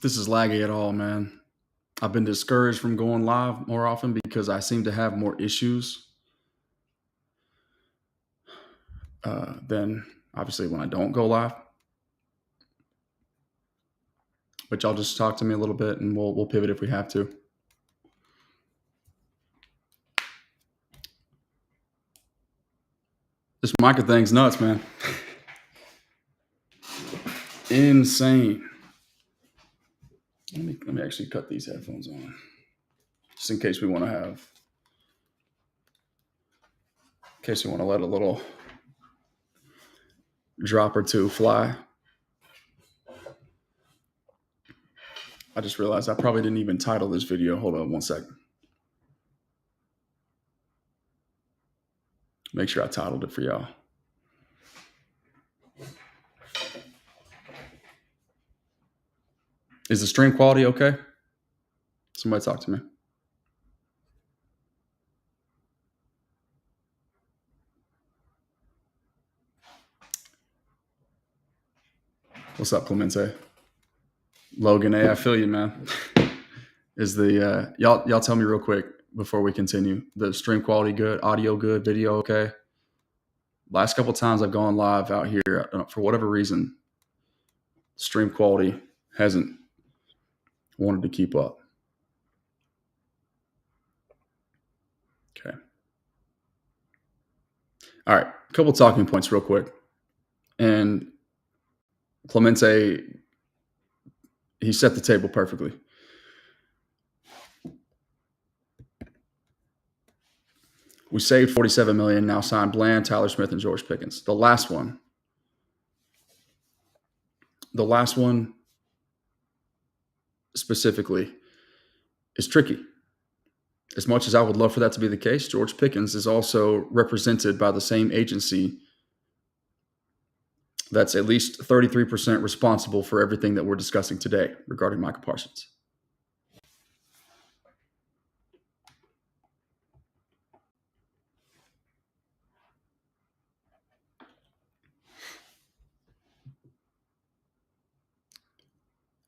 This is laggy at all, man. I've been discouraged from going live more often because I seem to have more issues than obviously when I don't go live. But y'all just talk to me a little bit and we'll pivot if we have to. This Micah thing's nuts, man. Insane. Let me actually cut these headphones on, just in case we want to let a little drop or two fly. I just realized I probably didn't even title this video. Hold on one second. Make sure I titled it for y'all. Is the stream quality okay? Somebody talk to me. What's up, Clemente? Logan, I feel you, man. Is the y'all tell me real quick before we continue? The stream quality good, audio good, video okay? Last couple times I've gone live out here, for whatever reason, stream quality hasn't wanted to keep up. Okay. All right, a couple talking points real quick. And Clemente, he set the table perfectly. We saved $47 million, now signed Bland, Tyler Smith, and George Pickens. The last one specifically is tricky. As much as I would love for that to be the case, George Pickens is also represented by the same agency that's at least 33% responsible for everything that we're discussing today regarding Micah Parsons.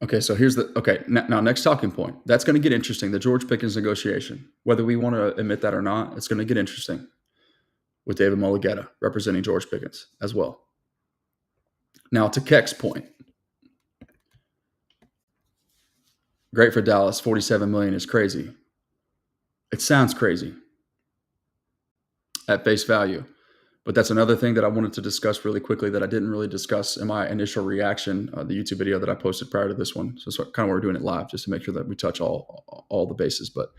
Okay, so here's now next talking point. That's going to get interesting, the George Pickens negotiation. Whether we want to admit that or not, it's going to get interesting with David Mulligetta representing George Pickens as well. Now, to Keck's point, great for Dallas, $47 million is crazy. It sounds crazy at face value. But that's another thing that I wanted to discuss really quickly that I didn't really discuss in my initial reaction, the YouTube video that I posted prior to this one. So it's kind of why we're doing it live, just to make sure that we touch all the bases. But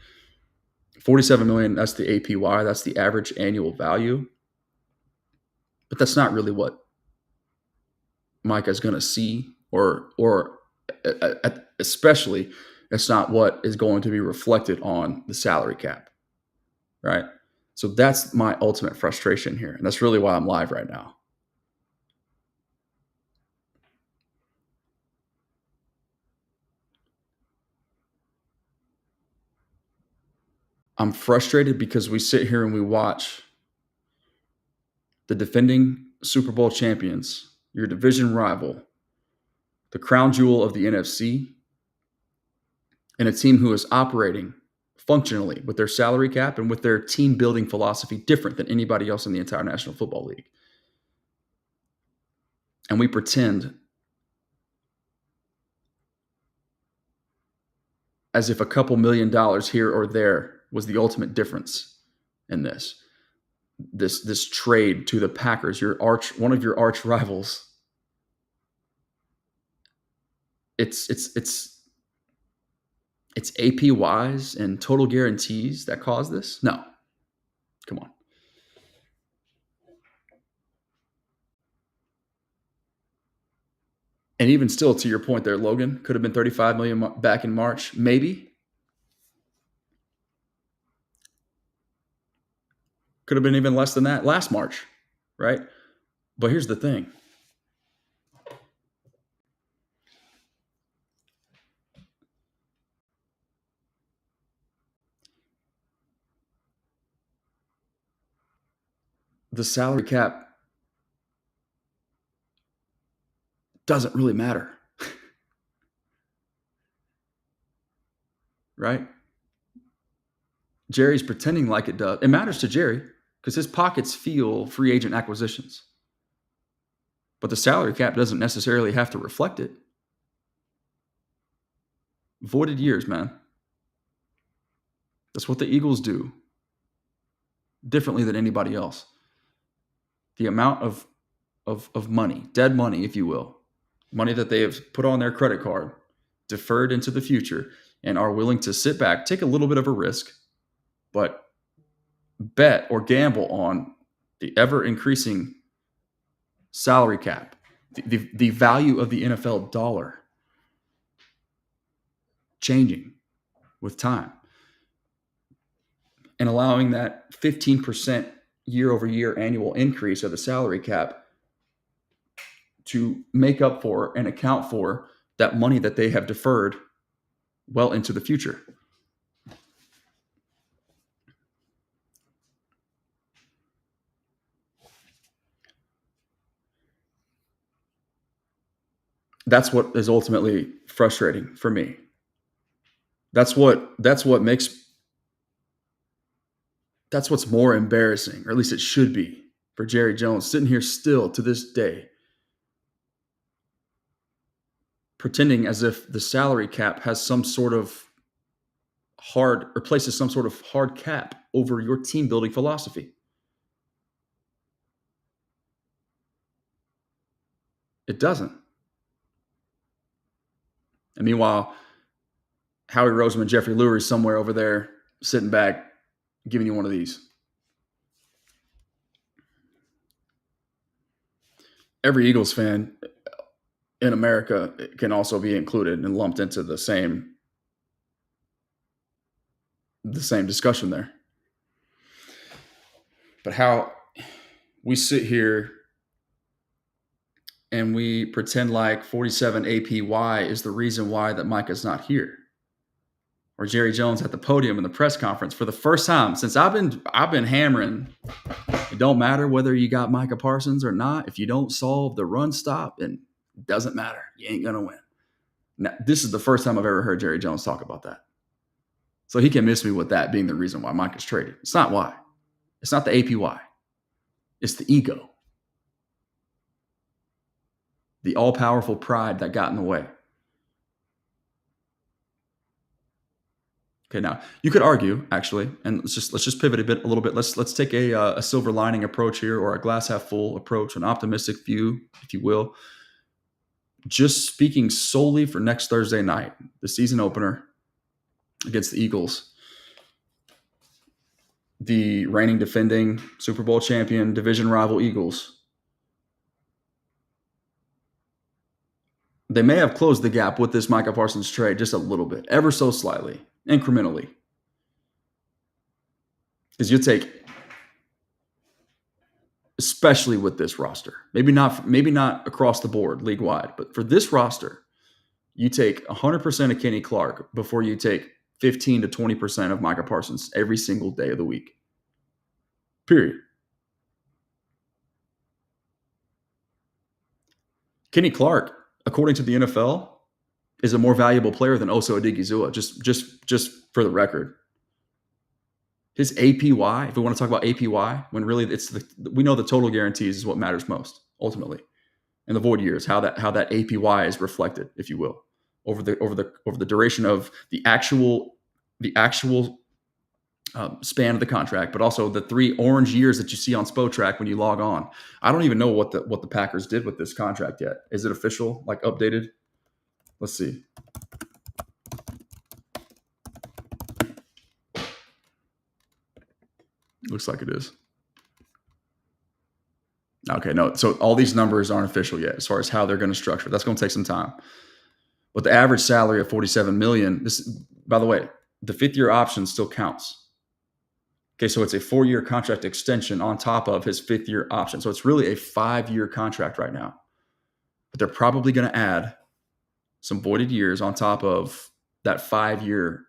$47 million, that's the APY, that's the average annual value. But that's not really what Micah's going to see, or especially it's not what is going to be reflected on the salary cap, right? So that's my ultimate frustration here. And that's really why I'm live right now. I'm frustrated because we sit here and we watch the defending Super Bowl champions, your division rival, the crown jewel of the NFC, and a team who is operating functionally with their salary cap and with their team building philosophy different than anybody else in the entire National Football League. And we pretend as if a couple $1 million here or there was the ultimate difference in this trade to the Packers, one of your arch rivals. It's APYs and total guarantees that cause this? No. Come on. And even still, to your point there, Logan, could have been $35 million back in March, maybe. Could have been even less than that last March, right? But here's the thing. The salary cap doesn't really matter. right? Jerry's pretending like it does. It matters to Jerry because his pockets feel free agent acquisitions. But the salary cap doesn't necessarily have to reflect it. Voided years, man. That's what the Eagles do differently than anybody else. The amount of money, dead money, if you will, money that they have put on their credit card, deferred into the future, and are willing to sit back, take a little bit of a risk, but bet or gamble on the ever-increasing salary cap, the value of the NFL dollar changing with time, and allowing that 15% year-over-year annual increase of the salary cap to make up for and account for that money that they have deferred well into the future. That's what is ultimately frustrating for me. That's what's more embarrassing, or at least it should be, for Jerry Jones sitting here still to this day, pretending as if the salary cap has some sort of places some sort of hard cap over your team building philosophy. It doesn't. And meanwhile, Howie Roseman, Jeffrey Lurie somewhere over there sitting back, giving you one of these. Every Eagles fan in America can also be included and lumped into the same discussion there. But how we sit here and we pretend like 47 APY is the reason why that Micah's not here, or Jerry Jones at the podium in the press conference for the first time since I've been hammering. It don't matter whether you got Micah Parsons or not. If you don't solve the run stop, and it doesn't matter. You ain't gonna win. Now, this is the first time I've ever heard Jerry Jones talk about that. So he can miss me with that being the reason why Micah's traded. It's not why. It's not the APY. It's the ego. The all-powerful pride that got in the way. Okay, now you could argue, actually, and let's just pivot a little bit. Let's take a silver lining approach here, or a glass half full approach, an optimistic view, if you will. Just speaking solely for next Thursday night, the season opener against the Eagles, the reigning defending Super Bowl champion, division rival Eagles. They may have closed the gap with this Micah Parsons trade just a little bit, ever so slightly, incrementally. Because you take, especially with this roster, maybe not across the board league-wide, but for this roster, you take 100% of Kenny Clark before you take 15 to 20% of Micah Parsons every single day of the week. Period. Kenny Clark, according to the NFL, is a more valuable player than Oso Odigizua, just for the record. His APY, if we want to talk about APY, when really we know the total guarantees is what matters most, ultimately. And the void years, how that APY is reflected, if you will, over the duration of the actual span of the contract, but also the 3 orange years that you see on Spotrac when you log on. I don't even know what the Packers did with this contract yet. Is it official, like updated? Let's see. Looks like it is. Okay, no. So all these numbers aren't official yet as far as how they're going to structure. That's going to take some time. But the average salary of $47 million. This, by the way, the 5th-year option still counts. Okay, so it's a 4-year contract extension on top of his 5th-year option. So it's really a 5-year contract right now. But they're probably going to add some voided years on top of that 5-year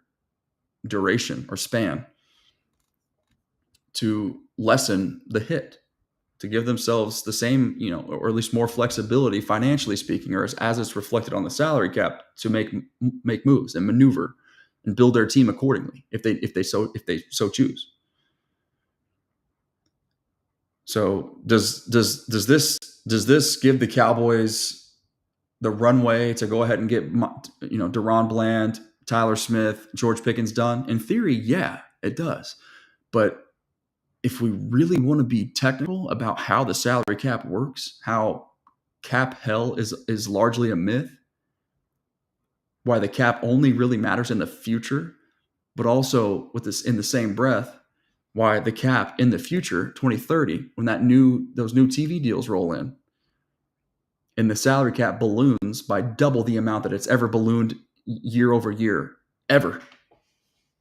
duration or span to lessen the hit, to give themselves the same, or at least more flexibility financially speaking, or as it's reflected on the salary cap, to make moves and maneuver and build their team accordingly if they so choose. So does this give the Cowboys the runway to go ahead and get Daron Bland, Tyler Smith, George Pickens done? In theory, yeah, it does. But if we really want to be technical about how the salary cap works, how cap hell is largely a myth, why the cap only really matters in the future, but also with this in the same breath, why the cap in the future, 2030, when those new TV deals roll in, and the salary cap balloons by double the amount that it's ever ballooned year over year, ever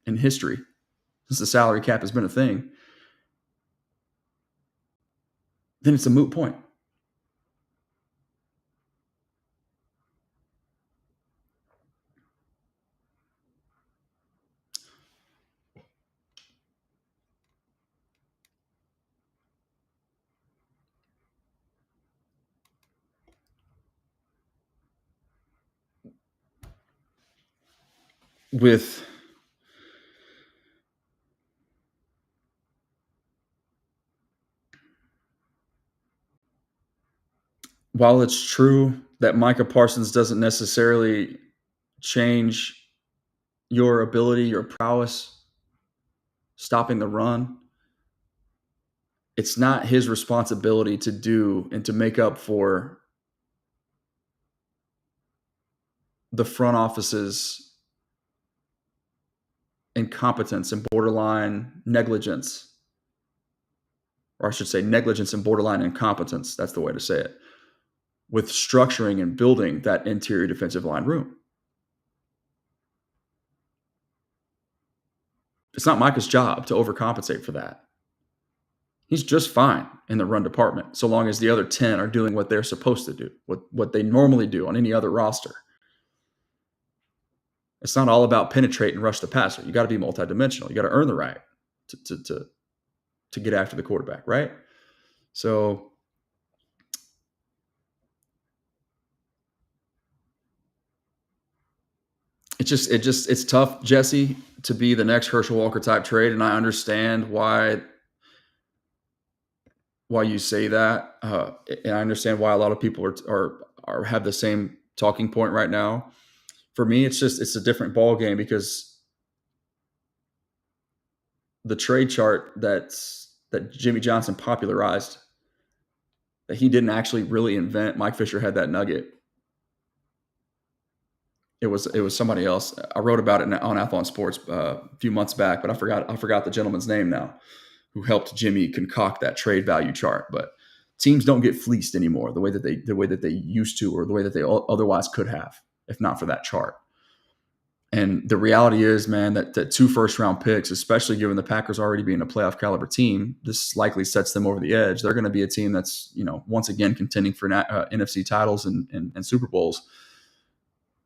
in history, since the salary cap has been a thing, then it's a moot point. While it's true that Micah Parsons doesn't necessarily change your ability, your prowess, stopping the run, it's not his responsibility to do and to make up for the front office's incompetence and borderline negligence, or I should say negligence and borderline incompetence. That's the way to say it, with structuring and building that interior defensive line room. It's not Micah's job to overcompensate for that. He's just fine in the run department, so long as the other 10 are doing what they're supposed to do, what they normally do on any other roster. It's not all about penetrate and rush the passer. You got to be multidimensional. You got to earn the right to get after the quarterback, right? So it's tough, Jesse, to be the next Herschel Walker type trade, and I understand why you say that, and I understand why a lot of people are have the same talking point right now. For me, it's a different ball game, because the trade chart that Jimmy Johnson popularized, that he didn't actually really invent. Mike Fisher had that nugget. It was somebody else. I wrote about it on Athlon Sports a few months back, but I forgot the gentleman's name now, who helped Jimmy concoct that trade value chart. But teams don't get fleeced anymore the way that they used to, or the way that they otherwise could have, if not for that chart. And the reality is, man, that 2 first-round picks, especially given the Packers already being a playoff caliber team, this likely sets them over the edge. They're going to be a team that's, once again contending for NFC titles and Super Bowls.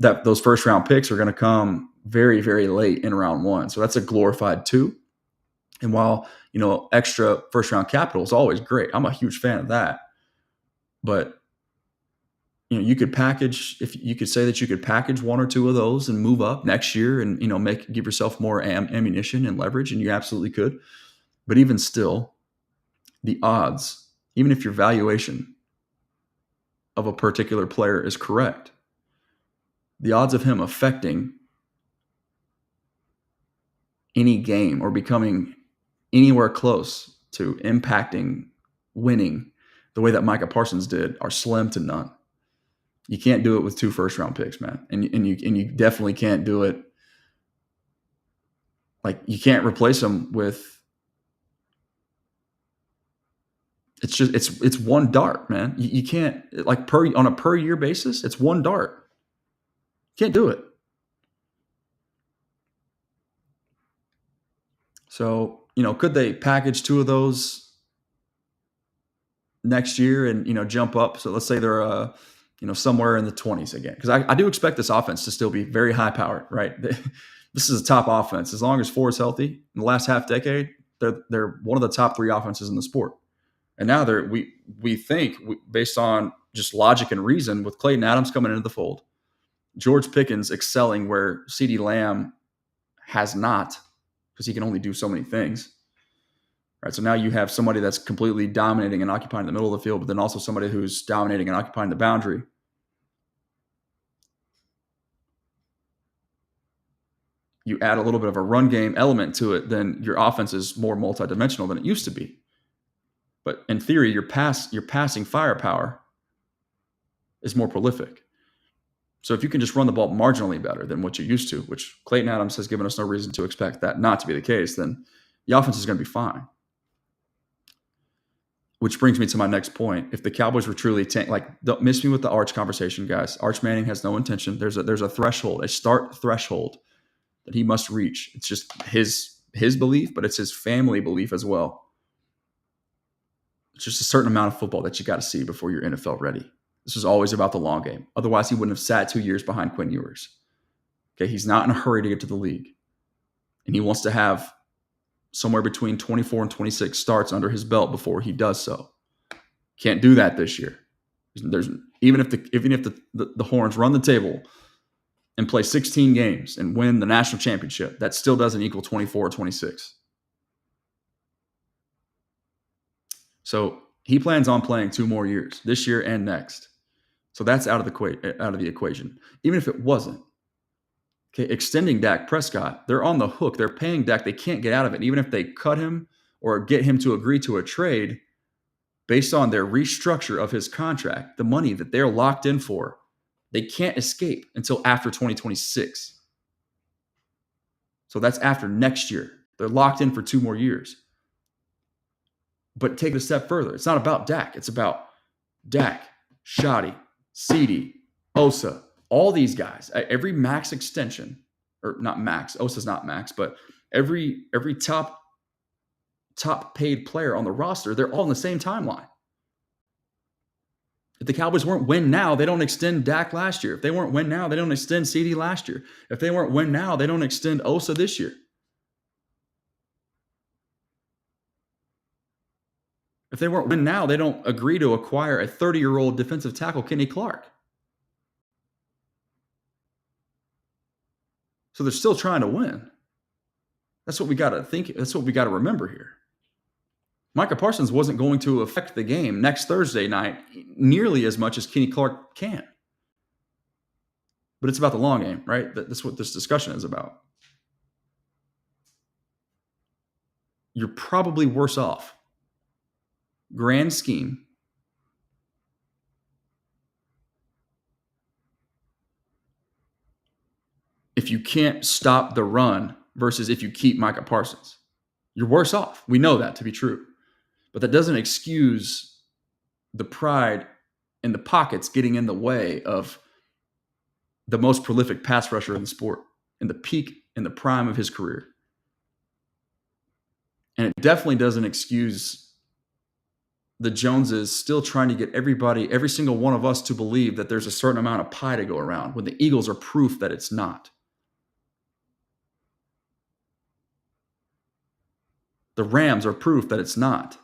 That those first-round picks are going to come very, very late in round 1. So that's a glorified 2. And while, extra first-round capital is always great, I'm a huge fan of that. But you could say that you could package 1 or 2 of those and move up next year and, give yourself more ammunition and leverage, and you absolutely could. But even still, the odds, even if your valuation of a particular player is correct, the odds of him affecting any game or becoming anywhere close to impacting winning the way that Micah Parsons did are slim to none. You can't do it with 2 first-round picks, man, and you definitely can't do it. Like, you can't replace them with. It's one dart, man. You can't, like, on a per year basis. It's one dart. Can't do it. So could they package 2 of those next year and jump up? So let's say they're somewhere in the 20s again, because I do expect this offense to still be very high powered, right? This is a top offense. As long as Ford's healthy, in the last half decade, they're one of the top 3 offenses in the sport. And now we think, based on just logic and reason, with Clayton Adams coming into the fold, George Pickens excelling where CeeDee Lamb has not, because he can only do so many things. Right, so now you have somebody that's completely dominating and occupying the middle of the field, but then also somebody who's dominating and occupying the boundary. You add a little bit of a run game element to it, then your offense is more multidimensional than it used to be. But in theory, your passing firepower is more prolific. So if you can just run the ball marginally better than what you're used to, which Clayton Adams has given us no reason to expect that not to be the case, then the offense is going to be fine. Which brings me to my next point. If the Cowboys were truly don't miss me with the Arch conversation, guys. Arch Manning has no intention. There's a threshold, a start threshold that he must reach. It's just his belief, but it's his family belief as well. It's just a certain amount of football that you got to see before you're NFL ready. This is always about the long game. Otherwise, he wouldn't have sat 2 years behind Quinn Ewers. Okay, he's not in a hurry to get to the league, and he wants to have somewhere between 24 and 26 starts under his belt before he does so. Can't do that this year. Even if the Horns run the table and play 16 games and win the national championship, that still doesn't equal 24 or 26. So he plans on playing 2 more years, this year and next. So that's out of the equation. Even if it wasn't, okay, extending Dak Prescott, they're on the hook. They're paying Dak. They can't get out of it. Even if they cut him or get him to agree to a trade based on their restructure of his contract, the money that they're locked in for, they can't escape until after 2026. So that's after next year. They're locked in for 2 more years. But take it a step further. It's not about Dak. It's about Dak, Shoddy, CeeDee, Osa, all these guys. Every max extension, or not max, Osa's not max, but every top paid player on the roster, they're all in the same timeline. If the Cowboys weren't win now, they don't extend Dak last year. If they weren't win now, they don't extend CeeDee last year. If they weren't win now, they don't extend Osa this year. If they weren't win now, they don't agree to acquire a 30-year-old defensive tackle, Kenny Clark. So they're still trying to win. That's what we got to think. That's what we got to remember here. Micah Parsons wasn't going to affect the game next Thursday night nearly as much as Kenny Clark can. But it's about the long game, right? That's what this discussion is about. You're probably worse off. Grand scheme. If you can't stop the run versus if you keep Micah Parsons, you're worse off. We know that to be true. But that doesn't excuse the pride and the pockets getting in the way of the most prolific pass rusher in the sport, in the peak, in the prime of his career. And it definitely doesn't excuse the Joneses still trying to get everybody, every single one of us, to believe that there's a certain amount of pie to go around when the Eagles are proof that it's not. The Rams are proof that it's not.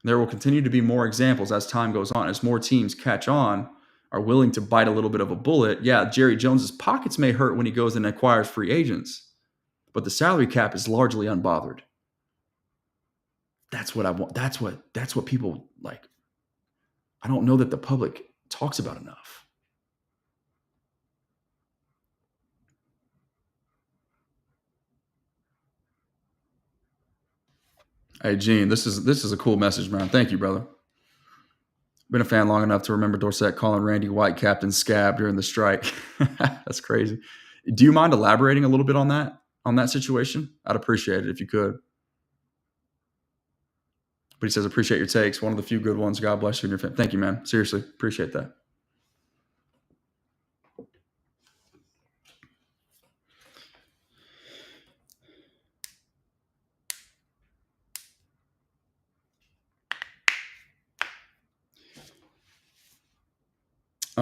There will continue to be more examples as time goes on. As more teams catch on, are willing to bite a little bit of a bullet. Yeah, Jerry Jones's pockets may hurt when he goes and acquires free agents, but the salary cap is largely unbothered. That's what I want. That's what people like. I don't know that the public talks about enough. Hey, Gene, this is a cool message, man. Thank you, brother. Been a fan long enough to remember Dorsett calling Randy White Captain Scab during the strike. That's crazy. Do you mind elaborating a little bit on that situation? I'd appreciate it if you could. But he says, appreciate your takes. One of the few good ones. God bless you and your family. Thank you, man. Seriously, appreciate that.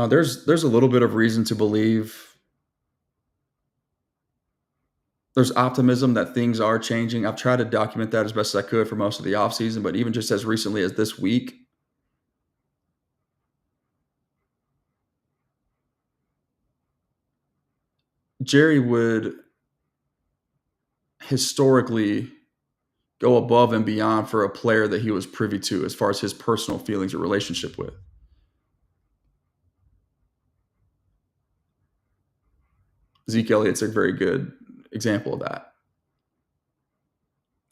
There's a little bit of reason to believe. There's optimism that things are changing. I've tried to document that as best as I could for most of the offseason, but even just as recently as this week, Jerry would historically go above and beyond for a player that he was privy to as far as his personal feelings or relationship with. Zeke Elliott's a very good example of that.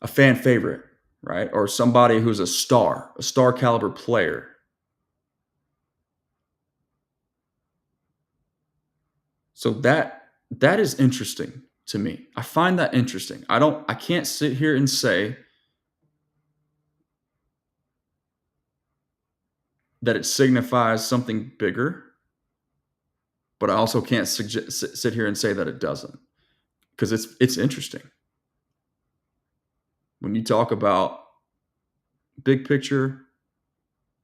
A fan favorite, right? Or somebody who's a star caliber player. So that is interesting to me. I find that interesting. I can't sit here and say that it signifies something bigger, but I also can't sit here and say that it doesn't, because it's interesting. When you talk about big picture,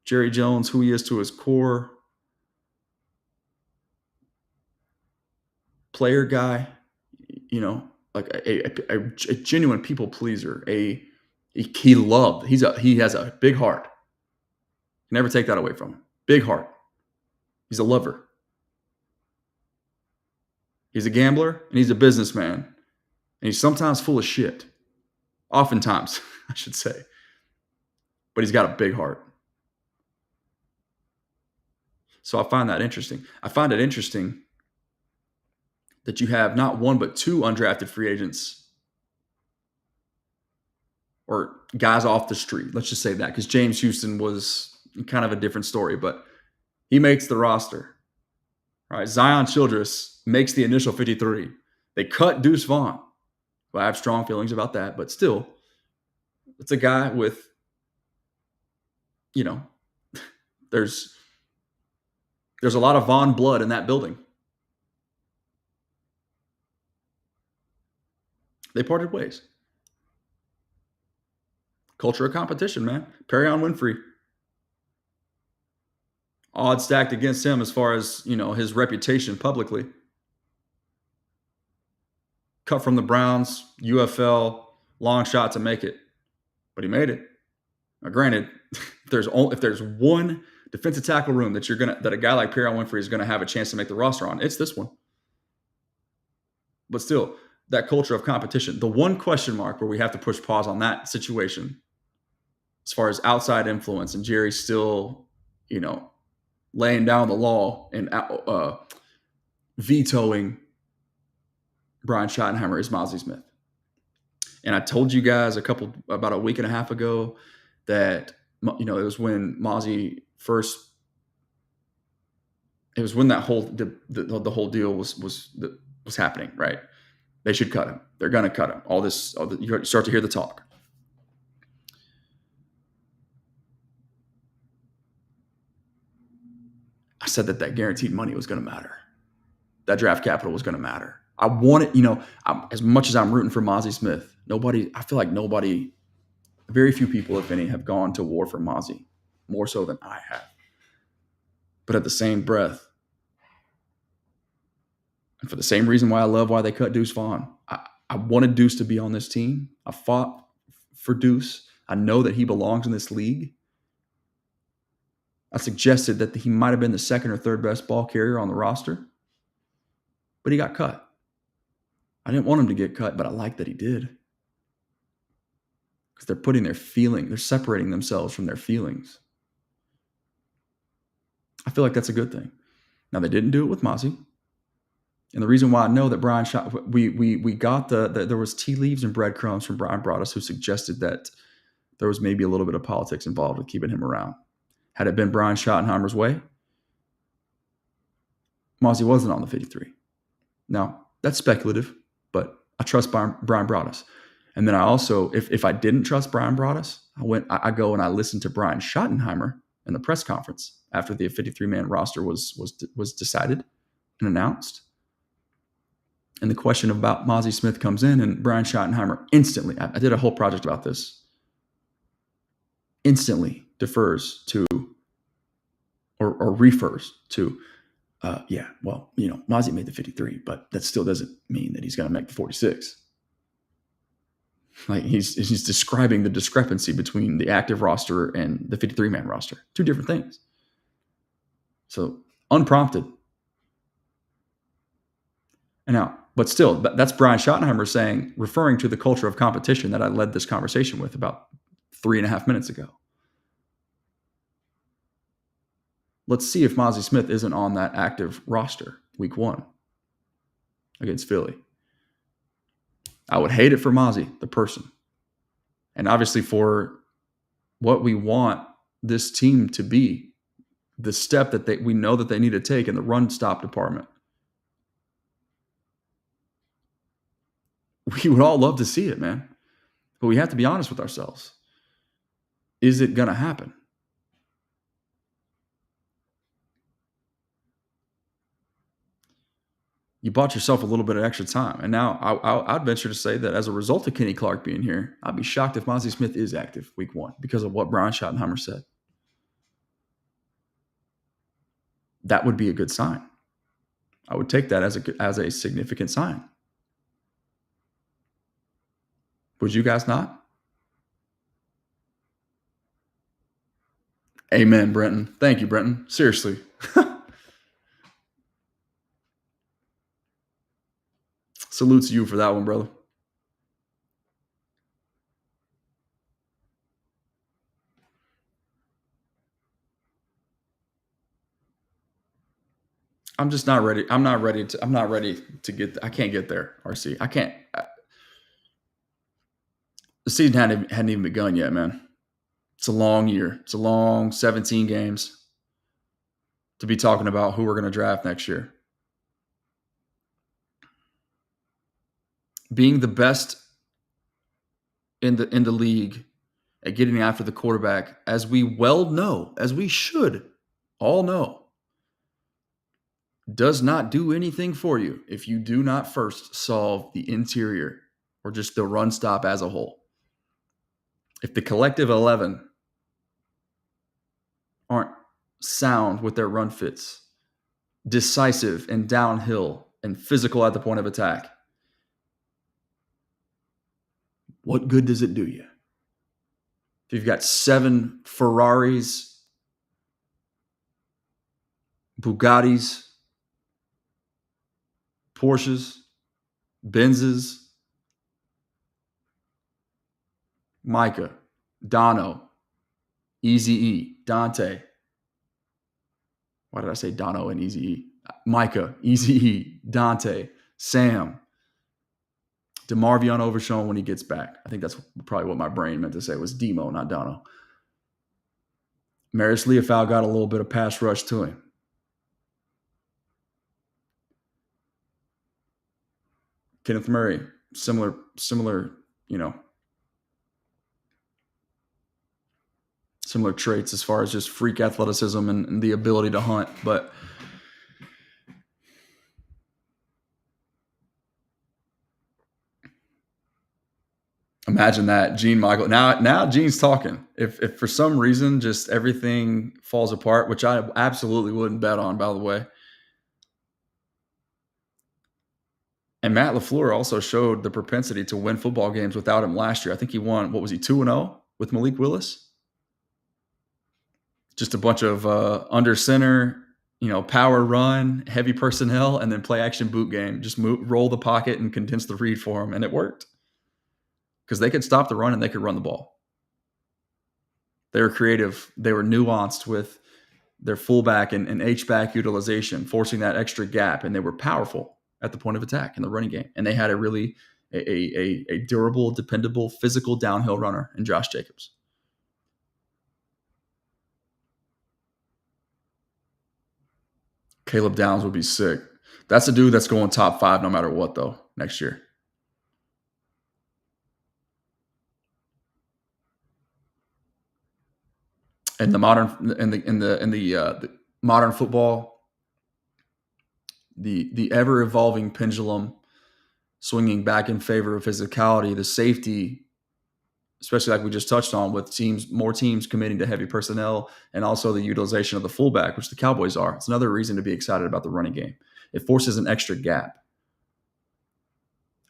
Jerry Jones, who he is to his core, player guy, like a genuine people pleaser, he has a big heart. Never take that away from him. Big heart. He's a lover. He's a gambler and he's a businessman. And he's sometimes full of shit. Oftentimes, I should say. But he's got a big heart. So I find that interesting. I find it interesting that you have not one but two undrafted free agents or guys off the street. Let's just say that, because James Houston was kind of a different story, but he makes the roster. All right, Zion Childress makes the initial 53. They cut Deuce Vaughn. Well, I have strong feelings about that, but still, it's a guy with, there's a lot of Vaughn blood in that building. They parted ways. Culture of competition, man. Perrion Winfrey. Odds stacked against him as far as, his reputation publicly. Cut from the Browns, UFL, long shot to make it. But he made it. Now, granted, if there's one defensive tackle room that a guy like Perrion Winfrey is gonna have a chance to make the roster on, it's this one. But still, that culture of competition. The one question mark where we have to push pause on that situation, as far as outside influence, and Jerry still, laying down the law and vetoing Brian Schottenheimer, is Mazi Smith. And I told you guys about a week and a half ago that, it was when Mazi first, it was when that whole, the whole deal was happening, right? They should cut him. They're going to cut him. You start to hear the talk. I said that guaranteed money was going to matter. That draft capital was going to matter. I wanted, as much as I'm rooting for Mazi Smith, I feel like very few people, if any, have gone to war for Mazi, more so than I have. But at the same breath, and for the same reason why they cut Deuce Vaughn, I wanted Deuce to be on this team. I fought for Deuce. I know that he belongs in this league. I suggested that he might have been the second or third best ball carrier on the roster, but he got cut. I didn't want him to get cut, but I like that he did. Because they're separating themselves from their feelings. I feel like that's a good thing. Now, they didn't do it with Mazi. And the reason why I know that Brian we got there was tea leaves and breadcrumbs from Brian Broaddus, who suggested that there was maybe a little bit of politics involved with keeping him around. Had it been Brian Schottenheimer's way, Mazi wasn't on the 53. Now, that's speculative, but I trust Brian Broaddus. And then I also, if I didn't trust Brian Broaddus, I go and I listened to Brian Schottenheimer in the press conference after the 53-man roster was decided and announced. And the question about Mazi Smith comes in, and Brian Schottenheimer instantly, I did a whole project about this, instantly defers to or refers to, Mazi made the 53, but that still doesn't mean that he's going to make the 46. Like he's describing the discrepancy between the active roster and the 53-man roster. Two different things. So unprompted. And now But still, that's Brian Schottenheimer saying, referring to the culture of competition that I led this conversation with about 3.5 minutes ago. Let's see if Mazi Smith isn't on that active roster week 1 against Philly. I would hate it for Mazi, the person. And obviously for what we want this team to be, the step that we know that they need to take in the run stop department. We would all love to see it, man. But we have to be honest with ourselves. Is it going to happen? You bought yourself a little bit of extra time. And now I'd venture to say that as a result of Kenny Clark being here, I'd be shocked if Mazi Smith is active week 1 because of what Brian Schottenheimer said. That would be a good sign. I would take that as a significant sign. Would you guys not? Amen, Brenton. Thank you, Brenton. Seriously. Salute to you for that one, brother. I'm just not ready. I'm not ready to get. I can't get there, RC. I can't. The season hadn't even begun yet, man. It's a long year. It's a long 17 games to be talking about who we're going to draft next year. Being the best in the league at getting after the quarterback, as we well know, as we should all know, does not do anything for you if you do not first solve the interior or just the run stop as a whole. If the collective 11 aren't sound with their run fits, decisive and downhill and physical at the point of attack, what good does it do you? If you've got 7 Ferraris, Bugattis, Porsches, Benzes, Micah, Dono, Eazy-E, Dante. Why did I say Dono and Eazy-E? Micah, Eazy-E, Dante, Sam, DeMarvion Overshown when he gets back. I think that's probably what my brain meant to say was Demo, not Dono. Marius Leofau got a little bit of pass rush to him. Kenneth Murray, similar, similar traits as far as just freak athleticism and the ability to hunt. But imagine that, Gene Michael. Now Gene's talking. If for some reason just everything falls apart, which I absolutely wouldn't bet on, by the way. And Matt LaFleur also showed the propensity to win football games without him last year. I think he won, 2-0 with Malik Willis? Just a bunch of under center, power run, heavy personnel, and then play action boot game. Just roll the pocket and condense the read for him. And it worked. Because they could stop the run and they could run the ball. They were creative. They were nuanced with their fullback and H-back utilization, forcing that extra gap. And they were powerful at the point of attack in the running game. And they had a really a durable, dependable, physical downhill runner in Josh Jacobs. Caleb Downs would be sick. That's a dude that's going top 5 no matter what, though, next year. And the modern football, the ever evolving pendulum swinging back in favor of physicality, the safety, especially like we just touched on, with more teams committing to heavy personnel, and also the utilization of the fullback, which the Cowboys are. It's another reason to be excited about the running game. It forces an extra gap.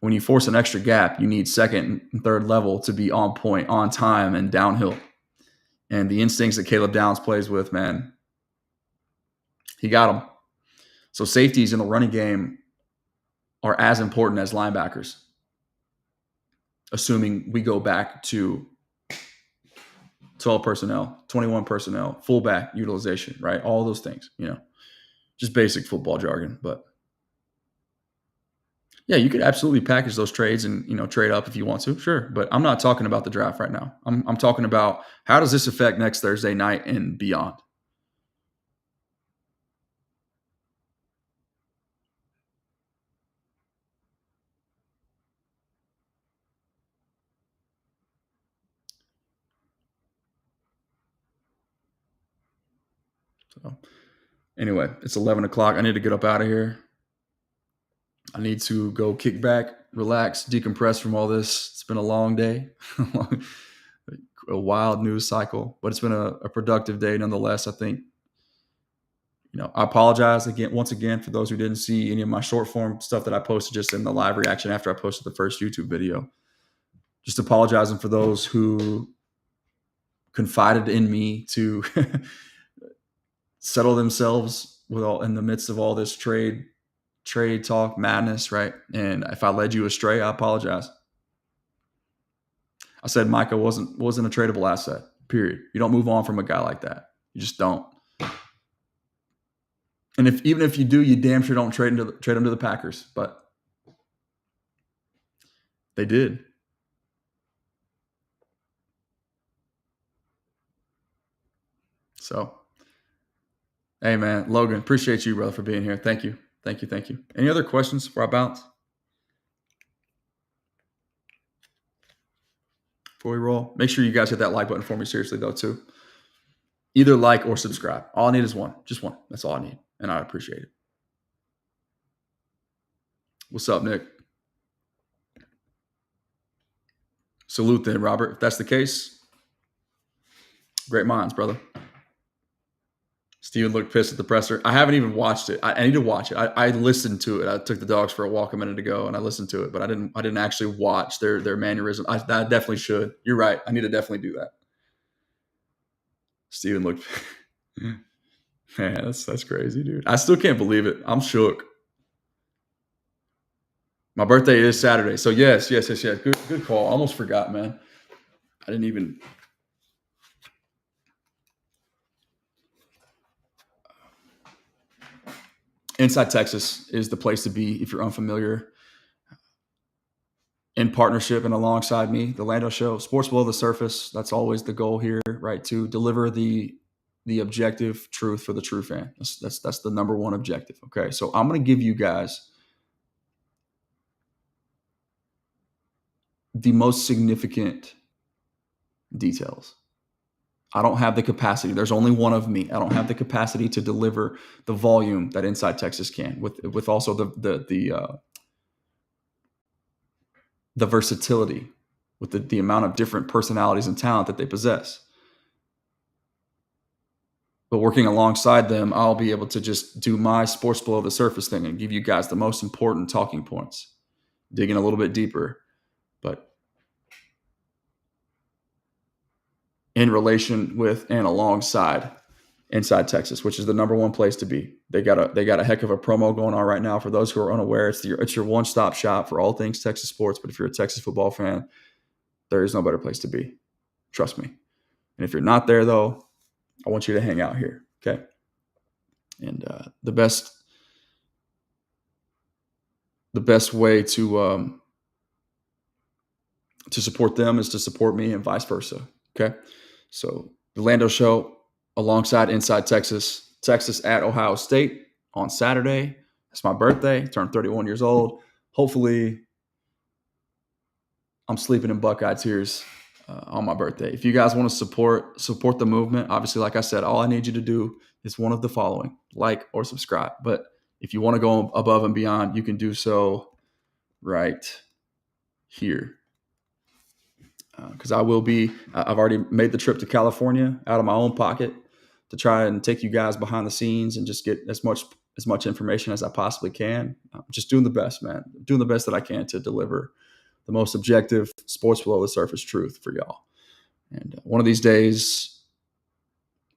When you force an extra gap, you need second and third level to be on point, on time, and downhill. And the instincts that Caleb Downs plays with, man, he got them. So safeties in the running game are as important as linebackers, assuming we go back to 12 personnel, 21 personnel, fullback utilization, right? All those things, just basic football jargon. But yeah, you could absolutely package those trades and, trade up if you want to, sure. But I'm not talking about the draft right now. I'm talking about how does this affect next Thursday night and beyond? So anyway, it's 11 o'clock. I need to get up out of here. I need to go kick back, relax, decompress from all this. It's been a long day, a wild news cycle, but it's been a productive day nonetheless. I think, I apologize once again for those who didn't see any of my short form stuff that I posted just in the live reaction after I posted the first YouTube video. Just apologizing for those who confided in me to settle themselves in the midst of all this trade talk madness, right? And if I led you astray, I apologize. I said Micah wasn't a tradable asset, period. You don't move on from a guy like that. You just don't. And even if you do, you damn sure don't trade him to the Packers. But they did. So, hey, man, Logan, appreciate you, brother, for being here. Thank you. Any other questions before I bounce? Before we roll, make sure you guys hit that like button for me, seriously, though, too. Either like or subscribe. All I need is one. Just one. That's all I need. And I appreciate it. What's up, Nick? Salute then, Robert. If that's the case, great minds, brother. Steven looked pissed at the presser. I haven't even watched it. I need to watch it. I listened to it. I took the dogs for a walk a minute ago and I listened to it, but I didn't actually watch their mannerism. I definitely should. You're right. I need to definitely do that. Steven looked man, that's crazy, dude. I still can't believe it. I'm shook. My birthday is Saturday. So yes. Good call. Almost forgot, man. I didn't even. Inside Texas is the place to be if you're unfamiliar. In partnership and alongside me, the Lando Show, sports below the surface. That's always the goal here, right? To deliver the objective truth for the true fan. That's the number one objective. Okay, so I'm going to give you guys the most significant details. I don't have the capacity. There's only one of me. I don't have the capacity to deliver the volume that Inside Texas can, with also the versatility, with the amount of different personalities and talent that they possess. But working alongside them, I'll be able to just do my sports below the surface thing and give you guys the most important talking points, digging a little bit deeper, but in relation with and alongside Inside Texas, which is the number one place to be. They got a heck of a promo going on right now. For those who are unaware, it's your one-stop shop for all things Texas sports. But if you're a Texas football fan, there is no better place to be. Trust me. And if you're not there, though, I want you to hang out here, okay? And the best way to support them is to support me and vice versa, okay? So the Lando Show alongside Inside Texas at Ohio State on Saturday. It's my birthday. Turned 31 years old. Hopefully, I'm sleeping in Buckeye tears on my birthday. If you guys want to support the movement, obviously, like I said, all I need you to do is one of the following: like or subscribe. But if you want to go above and beyond, you can do so right here. Because I've already made the trip to California out of my own pocket to try and take you guys behind the scenes and just get as much information as I possibly can. I'm just doing the best, man. Doing the best that I can to deliver the most objective sports below the surface truth for y'all. And one of these days,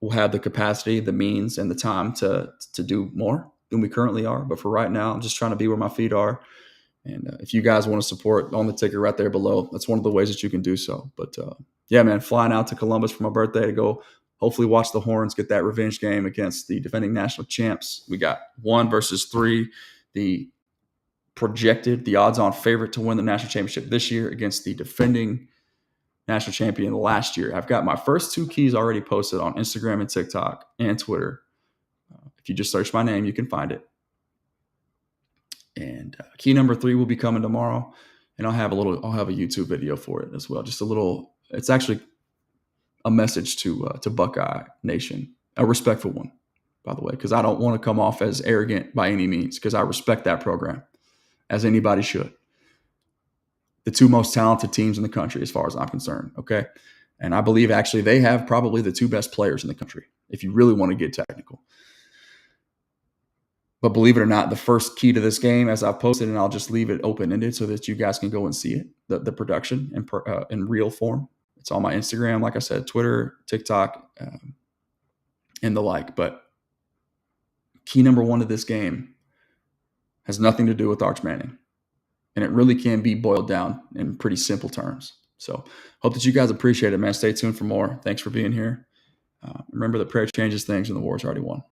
we'll have the capacity, the means, and the time to do more than we currently are. But for right now, I'm just trying to be where my feet are And if you guys want to support, on the ticker right there below, that's one of the ways that you can do so. But yeah, man, flying out to Columbus for my birthday to go hopefully watch the Horns get that revenge game against the defending national champs. We got 1 versus 3, the odds-on favorite to win the national championship this year against the defending national champion last year. I've got my first 2 keys already posted on Instagram and TikTok and Twitter. If you just search my name, you can find it. And key number 3 will be coming tomorrow, and I'll have a YouTube video for it as well. Just a little. It's actually a message to Buckeye Nation, a respectful one, by the way, because I don't want to come off as arrogant by any means, because I respect that program, as anybody should. The 2 most talented teams in the country, as far as I'm concerned. Okay, and I believe actually they have probably the 2 best players in the country, if you really want to get technical. But believe it or not, the first key to this game, as I've posted, and I'll just leave it open-ended so that you guys can go and see it, the production in real form. It's on my Instagram, like I said, Twitter, TikTok, and the like. But key number 1 to this game has nothing to do with Arch Manning. And it really can be boiled down in pretty simple terms. So hope that you guys appreciate it, man. Stay tuned for more. Thanks for being here. Remember that prayer changes things and the war's already won.